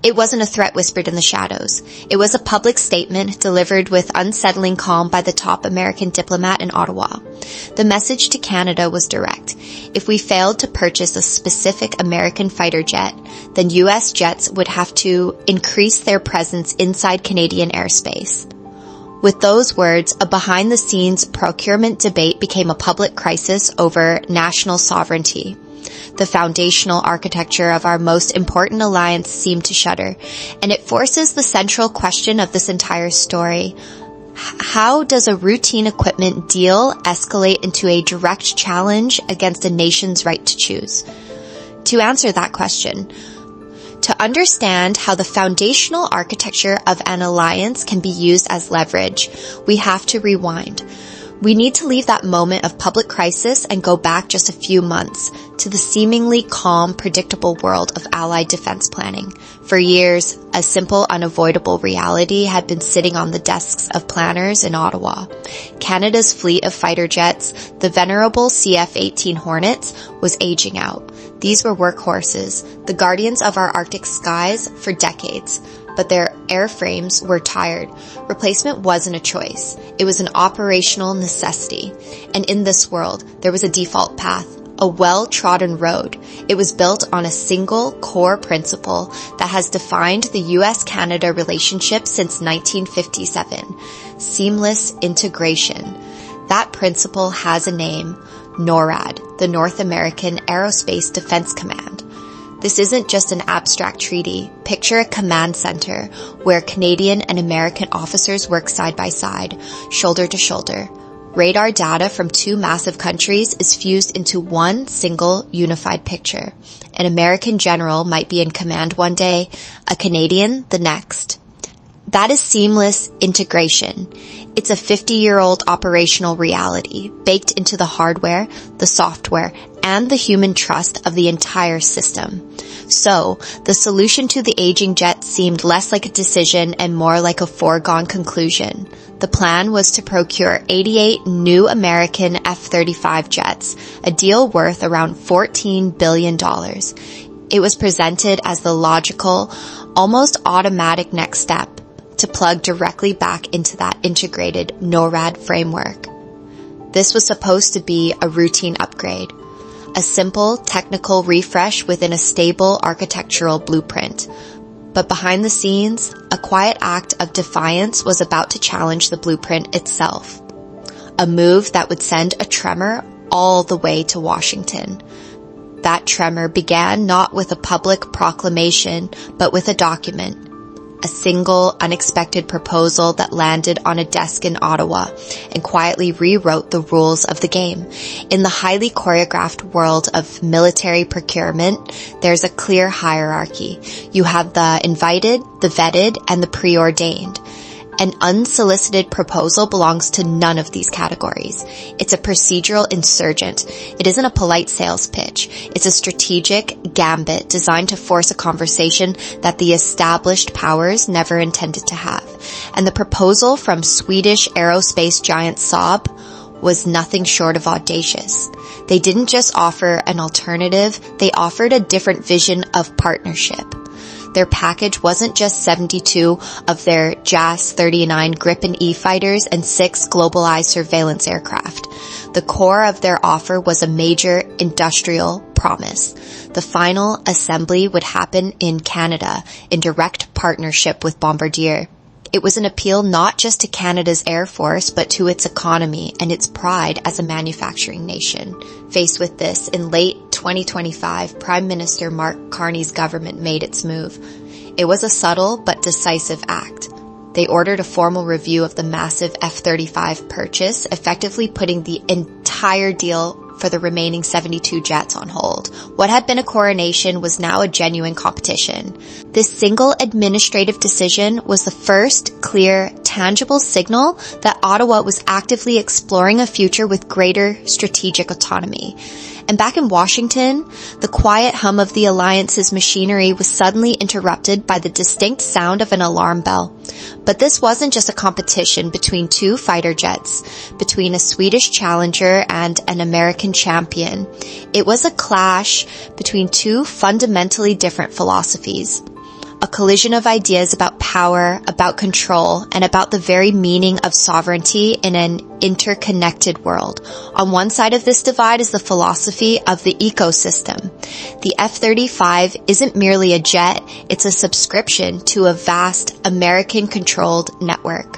It wasn't a threat whispered in the shadows. It was a public statement delivered with unsettling calm by the top American diplomat in Ottawa. The message to Canada was direct. If we failed to purchase a specific American fighter jet, then U.S. jets would have to increase their presence inside Canadian airspace. With those words, a behind-the-scenes procurement debate became a public crisis over national sovereignty. The foundational architecture of our most important alliance seemed to shudder, and it forces the central question of this entire story. How does a routine equipment deal escalate into a direct challenge against a nation's right to choose? To answer that question, to understand how the foundational architecture of an alliance can be used as leverage, we have to rewind. We need to leave that moment of public crisis and go back just a few months to the seemingly calm, predictable world of Allied defense planning. For years, a simple, unavoidable reality had been sitting on the desks of planners in Ottawa. Canada's fleet of fighter jets, the venerable CF-18 Hornets, was aging out. These were workhorses, the guardians of our Arctic skies for decades. But their airframes were tired. Replacement wasn't a choice. It was an operational necessity. And in this world, there was a default path, a well-trodden road. It was built on a single core principle that has defined the U.S.-Canada relationship since 1957, seamless integration. That principle has a name, NORAD, the North American Aerospace Defense Command. This isn't just an abstract treaty. Picture a command center where Canadian and American officers work side by side, shoulder to shoulder. Radar data from two massive countries is fused into one single unified picture. An American general might be in command one day, a Canadian the next. That is seamless integration. It's a 50-year-old operational reality baked into the hardware, the software, and the human trust of the entire system. So, the solution to the aging jet seemed less like a decision and more like a foregone conclusion. The plan was to procure 88 new American F-35 jets, a deal worth around $14 billion. It was presented as the logical, almost automatic next step to plug directly back into that integrated NORAD framework. This was supposed to be a routine upgrade, a simple technical refresh within a stable architectural blueprint. But behind the scenes, a quiet act of defiance was about to challenge the blueprint itself. A move that would send a tremor all the way to Washington. That tremor began not with a public proclamation, but with a document. A single, unexpected proposal that landed on a desk in Ottawa and quietly rewrote the rules of the game. In the highly choreographed world of military procurement, there's a clear hierarchy. You have the invited, the vetted, and the preordained. An unsolicited proposal belongs to none of these categories. It's a procedural insurgent. It isn't a polite sales pitch. It's a strategic gambit designed to force a conversation that the established powers never intended to have. And the proposal from Swedish aerospace giant Saab was nothing short of audacious. They didn't just offer an alternative, they offered a different vision of partnership. Their package wasn't just 72 of their JAS-39 Gripen E fighters and 6 globalized surveillance aircraft. The core of their offer was a major industrial promise. The final assembly would happen in Canada in direct partnership with Bombardier. It was an appeal not just to Canada's Air Force, but to its economy and its pride as a manufacturing nation. Faced with this, in late 2025, Prime Minister Mark Carney's government made its move. It was a subtle but decisive act. They ordered a formal review of the massive F-35 purchase, effectively putting the entire deal for the remaining 72 jets on hold. What had been a coronation was now a genuine competition. This single administrative decision was the first clear, tangible signal that Ottawa was actively exploring a future with greater strategic autonomy. And back in Washington, the quiet hum of the alliance's machinery was suddenly interrupted by the distinct sound of an alarm bell. But this wasn't just a competition between two fighter jets, between a Swedish challenger and an American champion. It was a clash between two fundamentally different philosophies. a collision of ideas about power, about control, and about the very meaning of sovereignty in an interconnected world. On one side of this divide is the philosophy of the ecosystem. The F-35 isn't merely a jet, it's a subscription to a vast American-controlled network.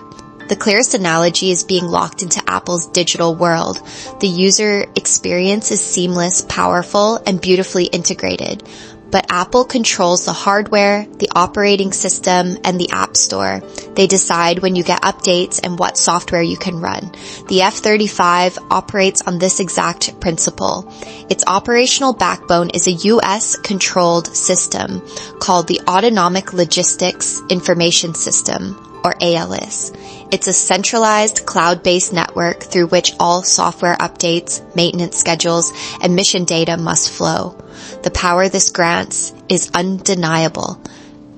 The clearest analogy is being locked into Apple's digital world. The user experience is seamless, powerful, and beautifully integrated. But Apple controls the hardware, the operating system, and the App Store. They decide when you get updates and what software you can run. The F-35 operates on this exact principle. Its operational backbone is a US-controlled system called the Autonomic Logistics Information System, or ALIS. It's a centralized cloud-based network through which all software updates, maintenance schedules, and mission data must flow. The power this grants is undeniable.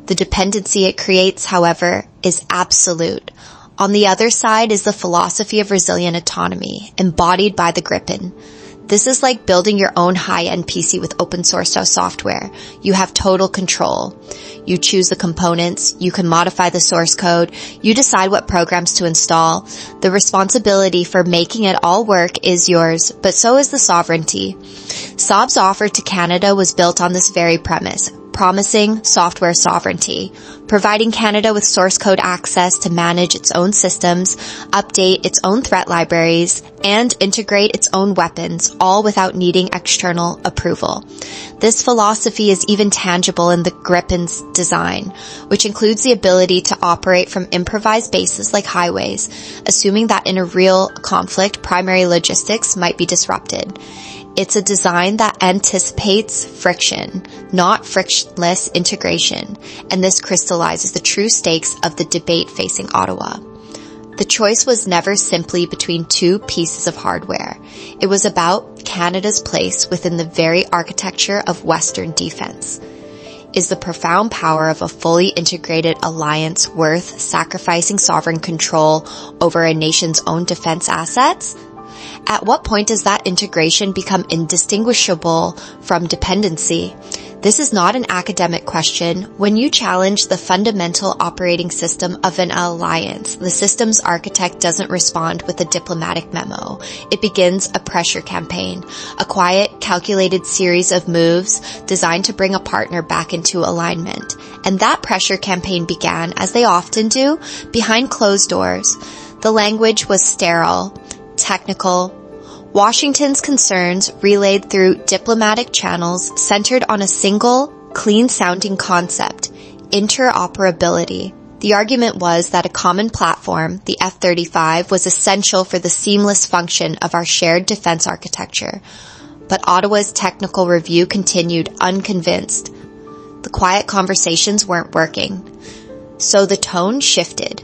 The dependency it creates, however, is absolute. On the other side is the philosophy of resilient autonomy, embodied by the Gripen. This is like building your own high-end PC with open source software. You have total control. You choose the components, you can modify the source code, you decide what programs to install. The responsibility for making it all work is yours, but so is the sovereignty. Saab's offer to Canada was built on this very premise, promising software sovereignty, providing Canada with source code access to manage its own systems, update its own threat libraries, and integrate its own weapons, all without needing external approval. This philosophy is even tangible in the Gripen's design, which includes the ability to operate from improvised bases like highways, assuming that in a real conflict, primary logistics might be disrupted. It's a design that anticipates friction, not frictionless integration, and this crystallizes the true stakes of the debate facing Ottawa. The choice was never simply between two pieces of hardware. It was about Canada's place within the very architecture of Western defense. Is the profound power of a fully integrated alliance worth sacrificing sovereign control over a nation's own defense assets? At what point does that integration become indistinguishable from dependency? This is not an academic question. When you challenge the fundamental operating system of an alliance, the system's architect doesn't respond with a diplomatic memo. It begins a pressure campaign, a quiet, calculated series of moves designed to bring a partner back into alignment. And that pressure campaign began, as they often do, behind closed doors. The language was sterile, technical. Washington's concerns relayed through diplomatic channels centered on a single, clean-sounding concept, interoperability. The argument was that a common platform, the F-35, was essential for the seamless function of our shared defense architecture. But Ottawa's technical review continued unconvinced. The quiet conversations weren't working. So the tone shifted.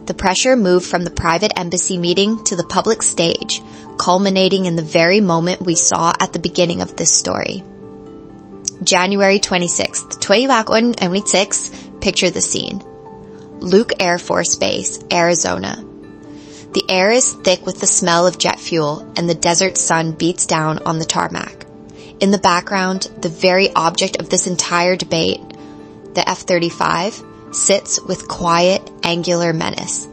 The pressure moved from the private embassy meeting to the public stage, culminating in the very moment we saw at the beginning of this story. January 26th, 2026, picture the scene. Luke Air Force Base, Arizona. The air is thick with the smell of jet fuel and the desert sun beats down on the tarmac. In the background, the very object of this entire debate, the F-35, sits with quiet, angular menace.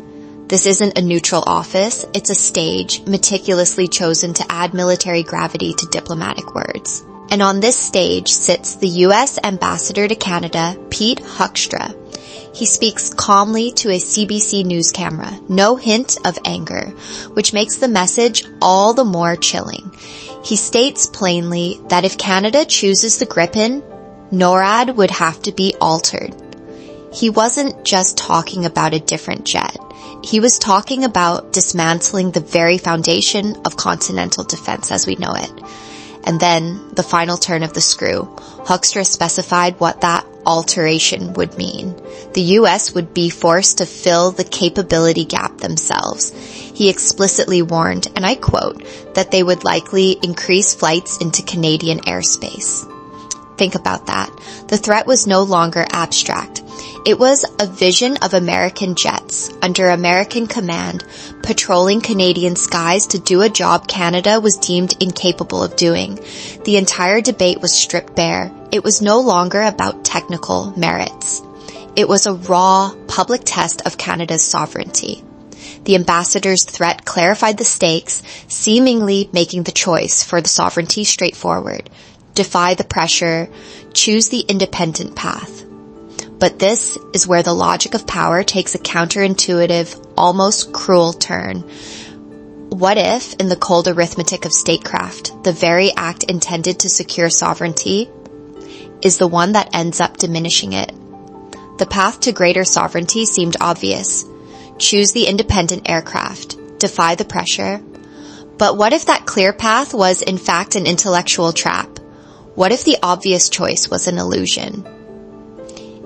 This isn't a neutral office, it's a stage meticulously chosen to add military gravity to diplomatic words. And on this stage sits the U.S. Ambassador to Canada, Pete Hoekstra. He speaks calmly to a CBC News camera, no hint of anger, which makes the message all the more chilling. He states plainly that if Canada chooses the Gripen, NORAD would have to be altered. He wasn't just talking about a different jet. He was talking about dismantling the very foundation of continental defense as we know it. And then, the final turn of the screw, Hoekstra specified what that alteration would mean. The U.S. would be forced to fill the capability gap themselves. He explicitly warned, and I quote, that they would likely increase flights into Canadian airspace. Think about that. The threat was no longer abstract. It was a vision of American jets, under American command, patrolling Canadian skies to do a job Canada was deemed incapable of doing. The entire debate was stripped bare. It was no longer about technical merits. It was a raw, public test of Canada's sovereignty. The ambassador's threat clarified the stakes, seemingly making the choice for the sovereignty straightforward. Defy the pressure, choose the independent path. But this is where the logic of power takes a counterintuitive, almost cruel turn. What if, in the cold arithmetic of statecraft, the very act intended to secure sovereignty is the one that ends up diminishing it? The path to greater sovereignty seemed obvious. Choose the independent aircraft. Defy the pressure. But what if that clear path was in fact an intellectual trap? What if the obvious choice was an illusion?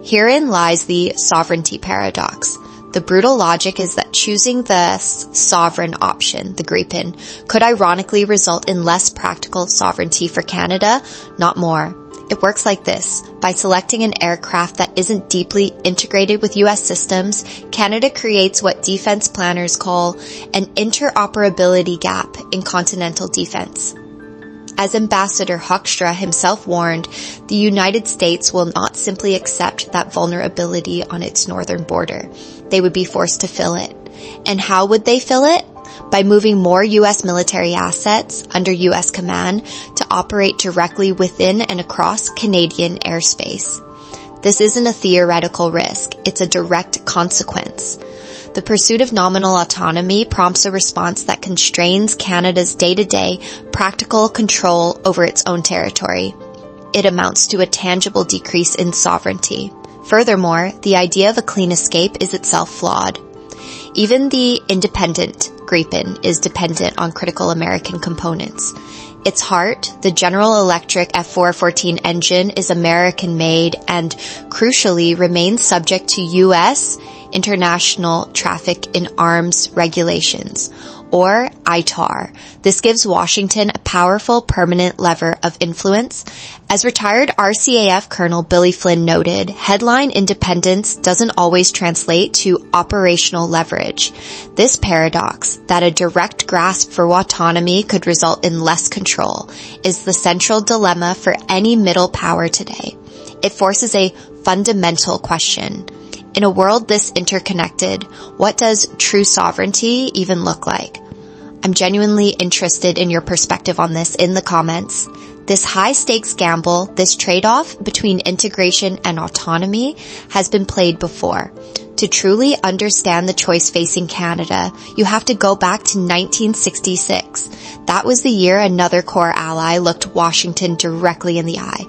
Herein lies the sovereignty paradox. The brutal logic is that choosing the sovereign option, the Gripen, could ironically result in less practical sovereignty for Canada, not more. It works like this. By selecting an aircraft that isn't deeply integrated with U.S. systems, Canada creates what defense planners call an interoperability gap in continental defense. As Ambassador Hoekstra himself warned, the United States will not simply accept that vulnerability on its northern border. They would be forced to fill it. And how would they fill it? By moving more U.S. military assets under U.S. command to operate directly within and across Canadian airspace. This isn't a theoretical risk, it's a direct consequence. The pursuit of nominal autonomy prompts a response that constrains Canada's day-to-day practical control over its own territory. It amounts to a tangible decrease in sovereignty. Furthermore, the idea of a clean escape is itself flawed. Even the independent Gripen is dependent on critical American components. Its heart, the General Electric F414 engine, is American-made and, crucially, remains subject to U.S. International Traffic in Arms Regulations, or ITAR. This gives Washington a powerful permanent lever of influence. As retired RCAF Colonel Billy Flynn noted, headline independence doesn't always translate to operational leverage. This paradox, that a direct grasp for autonomy could result in less control, is the central dilemma for any middle power today. It forces a fundamental question. In a world this interconnected, what does true sovereignty even look like? I'm genuinely interested in your perspective on this in the comments. This high-stakes gamble, this trade-off between integration and autonomy, has been played before. To truly understand the choice facing Canada, you have to go back to 1966. That was the year another core ally looked Washington directly in the eye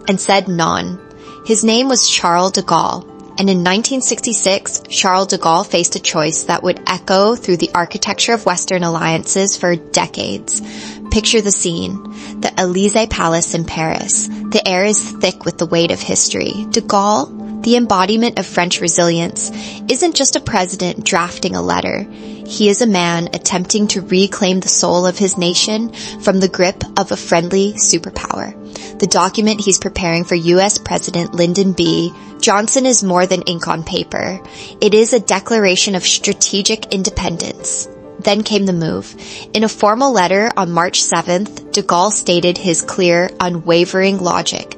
and said non. His name was Charles de Gaulle. And in 1966, Charles de Gaulle faced a choice that would echo through the architecture of Western alliances for decades. Picture the scene. The Élysée Palace in Paris. The air is thick with the weight of history. De Gaulle, the embodiment of French resilience, isn't just a president drafting a letter. He is a man attempting to reclaim the soul of his nation from the grip of a friendly superpower. The document he's preparing for U.S. President Lyndon B. Johnson is more than ink on paper. It is a declaration of strategic independence. Then came the move. In a formal letter on March 7th, de Gaulle stated his clear, unwavering logic.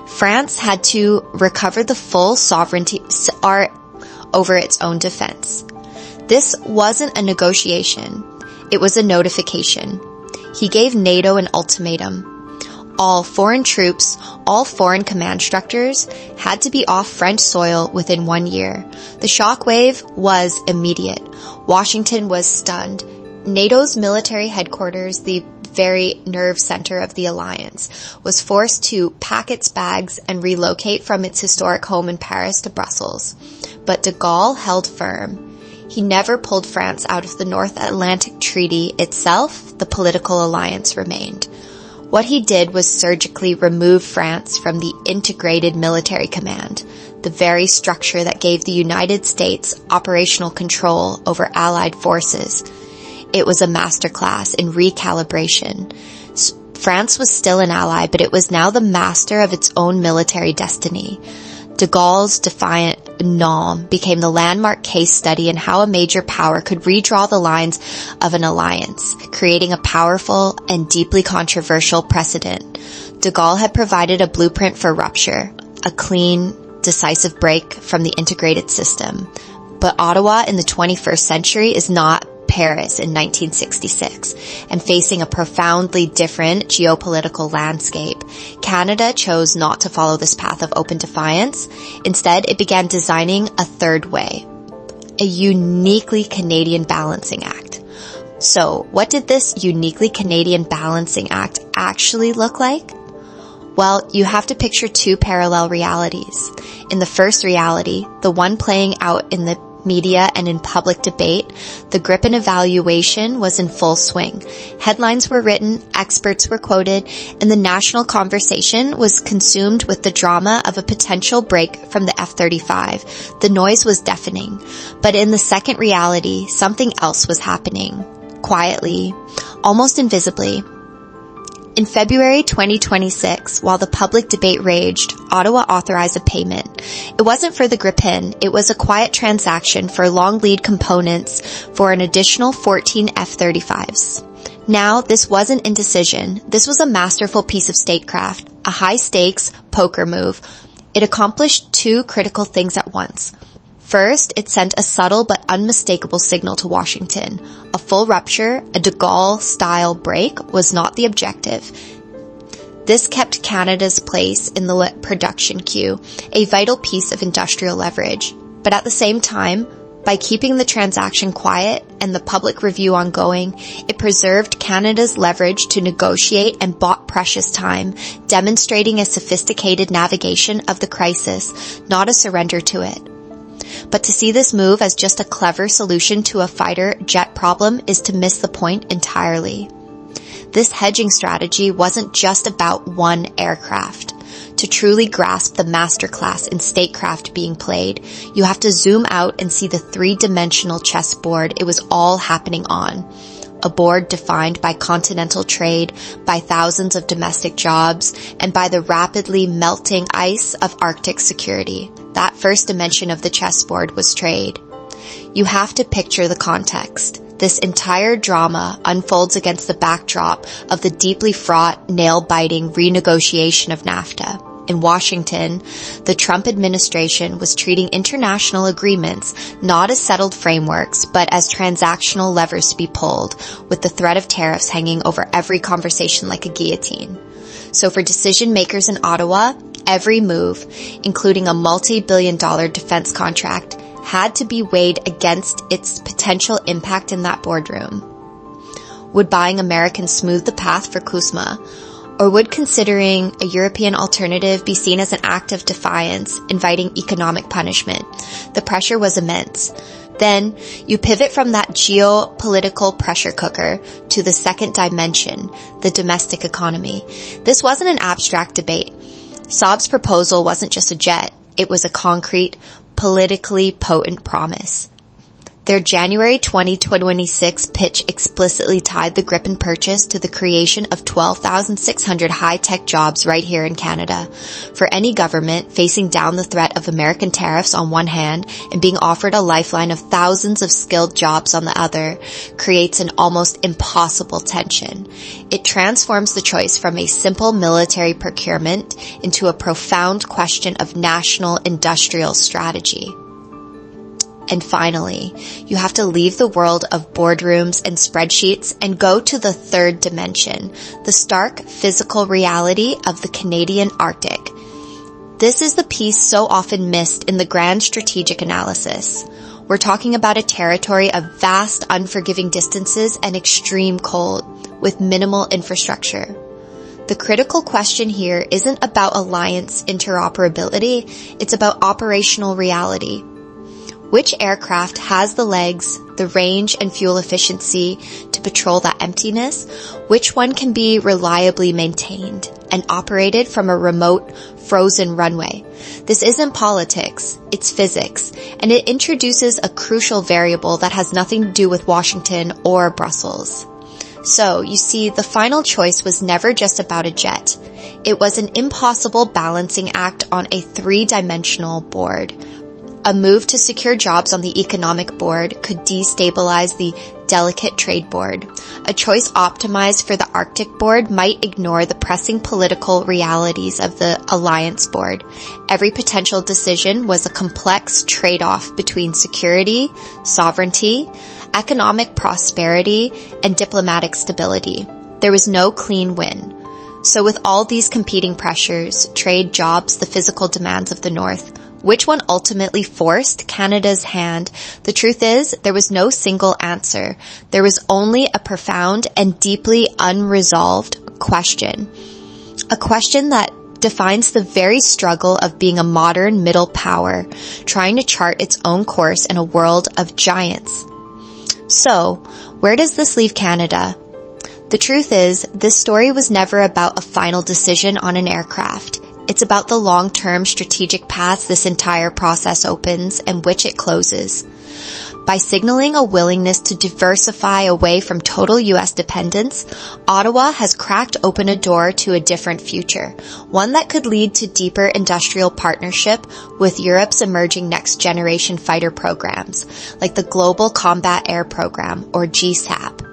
France had to recover the full sovereignty over its own defense. This wasn't a negotiation. It was a notification. He gave NATO an ultimatum. All foreign troops, all foreign command structures had to be off French soil within 1 year. The shockwave was immediate. Washington was stunned. NATO's military headquarters, the very nerve center of the alliance, was forced to pack its bags and relocate from its historic home in Paris to Brussels. But de Gaulle held firm. He never pulled France out of the North Atlantic Treaty itself. The political alliance remained. What he did was surgically remove France from the integrated military command, the very structure that gave the United States operational control over Allied forces. It was a masterclass in recalibration. France was still an ally, but it was now the master of its own military destiny. De Gaulle's defiant non became the landmark case study in how a major power could redraw the lines of an alliance, creating a powerful and deeply controversial precedent. De Gaulle had provided a blueprint for rupture, a clean, decisive break from the integrated system. But Ottawa in the 21st century is not Paris in 1966, and facing a profoundly different geopolitical landscape, Canada chose not to follow this path of open defiance. Instead, it began designing a third way, a uniquely Canadian balancing act. So, what did this uniquely Canadian balancing act actually look like? Well, you have to picture two parallel realities. In the first reality, the one playing out in the media and in public debate, the Gripen evaluation was in full swing. Headlines were written, experts were quoted, and the national conversation was consumed with the drama of a potential break from the F-35. The noise was deafening. But in the second reality, something else was happening. Quietly, almost invisibly. In February 2026, while the public debate raged, Ottawa authorized a payment. It wasn't for the Gripen, it was a quiet transaction for long lead components for an additional 14 F-35s. Now, this wasn't indecision. This was a masterful piece of statecraft, a high-stakes poker move. It accomplished two critical things at once. First, it sent a subtle but unmistakable signal to Washington. A full rupture, a de Gaulle-style break, was not the objective. This kept Canada's place in the production queue, a vital piece of industrial leverage. But at the same time, by keeping the transaction quiet and the public review ongoing, it preserved Canada's leverage to negotiate and bought precious time, demonstrating a sophisticated navigation of the crisis, not a surrender to it. But to see this move as just a clever solution to a fighter jet problem is to miss the point entirely. This hedging strategy wasn't just about one aircraft. To truly grasp the masterclass in statecraft being played, you have to zoom out and see the three-dimensional chessboard it was all happening on. A board defined by continental trade, by thousands of domestic jobs, and by the rapidly melting ice of Arctic security. That first dimension of the chessboard was trade. You have to picture the context. This entire drama unfolds against the backdrop of the deeply fraught, nail-biting renegotiation of NAFTA. In Washington, the Trump administration was treating international agreements not as settled frameworks, but as transactional levers to be pulled, with the threat of tariffs hanging over every conversation like a guillotine. So for decision makers in Ottawa, every move, including a multi-billion-dollar defense contract, had to be weighed against its potential impact in that boardroom. Would buying American smooth the path for CUSMA? Or would considering a European alternative be seen as an act of defiance, inviting economic punishment? The pressure was immense. Then, you pivot from that geopolitical pressure cooker to the second dimension, the domestic economy. This wasn't an abstract debate. Saab's proposal wasn't just a jet. It was a concrete, politically potent promise. Their January 2026 pitch explicitly tied the Gripen purchase to the creation of 12,600 high-tech jobs right here in Canada. For any government facing down the threat of American tariffs on one hand and being offered a lifeline of thousands of skilled jobs on the other creates an almost impossible tension. It transforms the choice from a simple military procurement into a profound question of national industrial strategy. And finally, you have to leave the world of boardrooms and spreadsheets and go to the third dimension, the stark physical reality of the Canadian Arctic. This is the piece so often missed in the grand strategic analysis. We're talking about a territory of vast, unforgiving distances and extreme cold, with minimal infrastructure. The critical question here isn't about alliance interoperability, it's about operational reality. Which aircraft has the legs, the range, and fuel efficiency to patrol that emptiness? Which one can be reliably maintained and operated from a remote, frozen runway? This isn't politics, it's physics, and it introduces a crucial variable that has nothing to do with Washington or Brussels. So, you see, the final choice was never just about a jet. It was an impossible balancing act on a three-dimensional board. A move to secure jobs on the economic board could destabilize the delicate trade board. A choice optimized for the Arctic board might ignore the pressing political realities of the alliance board. Every potential decision was a complex trade-off between security, sovereignty, economic prosperity, and diplomatic stability. There was no clean win. So with all these competing pressures, trade, jobs, the physical demands of the North, which one ultimately forced Canada's hand? The truth is, there was no single answer. There was only a profound and deeply unresolved question. A question that defines the very struggle of being a modern middle power, trying to chart its own course in a world of giants. So, where does this leave Canada? The truth is, this story was never about a final decision on an aircraft. It's about the long-term strategic paths this entire process opens and which it closes. By signaling a willingness to diversify away from total U.S. dependence, Ottawa has cracked open a door to a different future, one that could lead to deeper industrial partnership with Europe's emerging next-generation fighter programs, like the Global Combat Air Program, or GSAP.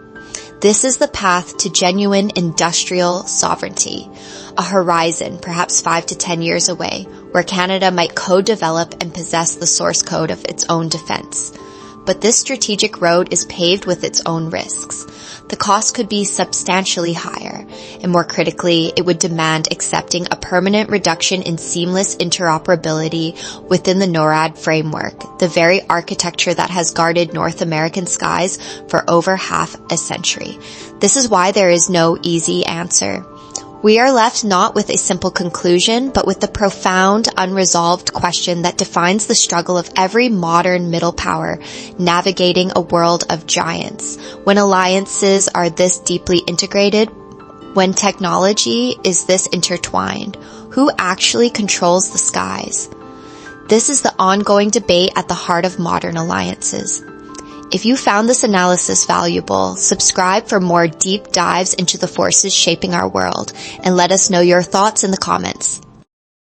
This is the path to genuine industrial sovereignty, a horizon perhaps 5 to 10 years away, where Canada might co-develop and possess the source code of its own defense. But this strategic road is paved with its own risks. The cost could be substantially higher, and more critically, it would demand accepting a permanent reduction in seamless interoperability within the NORAD framework, the very architecture that has guarded North American skies for over half a century. This is why there is no easy answer. We are left not with a simple conclusion, but with the profound, unresolved question that defines the struggle of every modern middle power navigating a world of giants. When alliances are this deeply integrated, when technology is this intertwined, who actually controls the skies? This is the ongoing debate at the heart of modern alliances. If you found this analysis valuable, subscribe for more deep dives into the forces shaping our world, and let us know your thoughts in the comments.